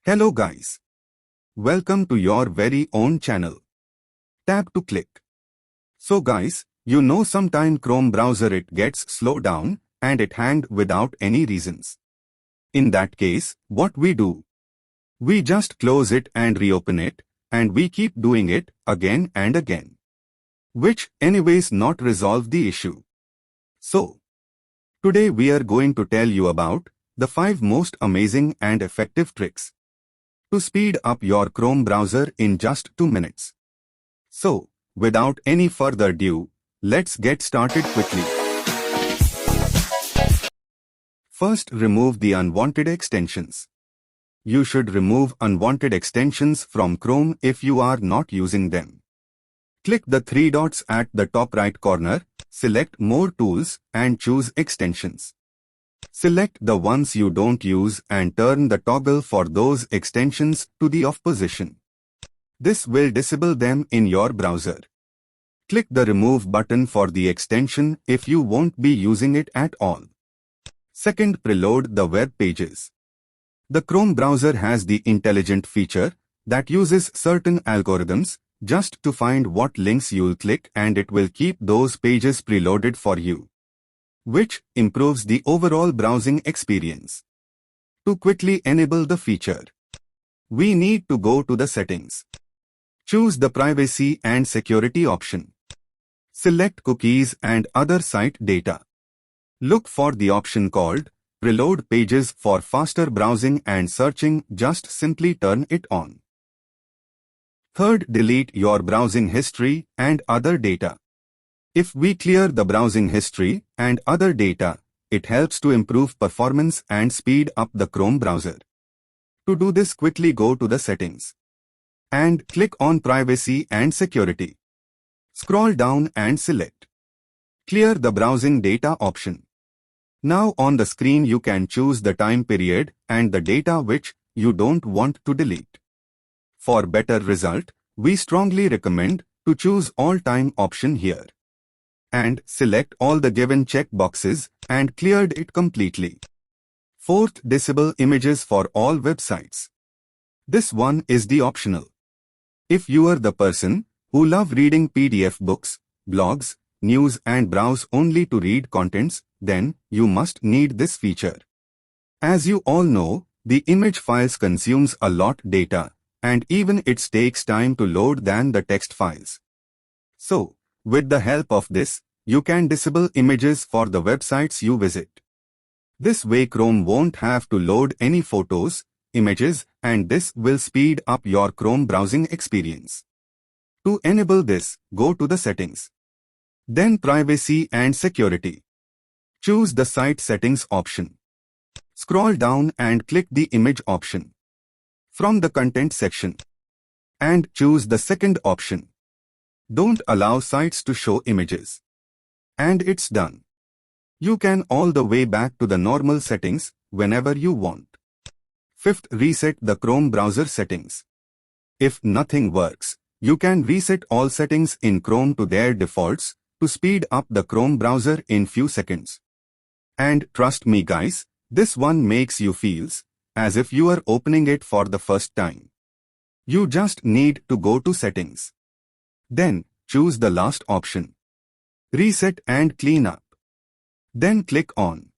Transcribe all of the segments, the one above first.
Hello guys. Welcome to your very own channel. Tap to click. So guys, you know sometime Chrome browser it gets slowed down and it hanged without any reasons. In that case, what we do? We just close it and reopen it, and we keep doing it again and again. Which anyways not resolve the issue. So, today we are going to tell you about the 5 most amazing and effective tricks to speed up your Chrome browser in just 2 minutes. So, without any further ado, let's get started quickly. First, remove the unwanted extensions. You should remove unwanted extensions from Chrome if you are not using them. Click the 3 dots at the top right corner, select More Tools and choose Extensions. Select the ones you don't use and turn the toggle for those extensions to the off position. This will disable them in your browser. Click the Remove button for the extension if you won't be using it at all. Second, preload the web pages. The Chrome browser has the intelligent feature that uses certain algorithms just to find what links you'll click, and it will keep those pages preloaded for you, which improves the overall browsing experience. To quickly enable the feature, we need to go to the settings. Choose the privacy and security option. Select cookies and other site data. Look for the option called Preload Pages for faster browsing and searching. Just simply turn it on. Third, delete your browsing history and other data. If we clear the browsing history and other data, it helps to improve performance and speed up the Chrome browser. To do this, quickly go to the settings and click on Privacy and Security. Scroll down and select Clear the browsing data option. Now on the screen you can choose the time period and the data which you don't want to delete. For better result, we strongly recommend to choose All Time option here and select all the given check boxes and cleared it completely. Fourth, disable images for all websites. This one is the optional. If you are the person who love reading PDF books, blogs, news and browse only to read contents, then you must need this feature. As you all know, the image files consumes a lot data, and even it takes time to load than the text files. So, with the help of this, you can disable images for the websites you visit. This way Chrome won't have to load any photos, images, and this will speed up your Chrome browsing experience. To enable this, go to the settings. Then Privacy and Security. Choose the Site Settings option. Scroll down and click the Image option from the Content section and choose the second option. Don't allow sites to show images. And it's done. You can all the way back to the normal settings whenever you want. Fifth, reset the Chrome browser settings. If nothing works, you can reset all settings in Chrome to their defaults to speed up the Chrome browser in few seconds. And trust me guys, this one makes you feels as if you are opening it for the first time. You just need to go to settings. Then, choose the last option. Reset and clean up. Then click on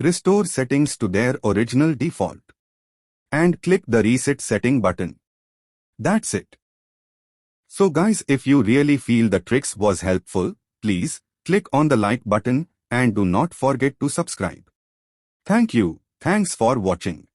Restore settings to their original default. And click the Reset Setting button. That's it. So guys, if you really feel the tricks was helpful, please click on the like button and do not forget to subscribe. Thank you. Thanks for watching.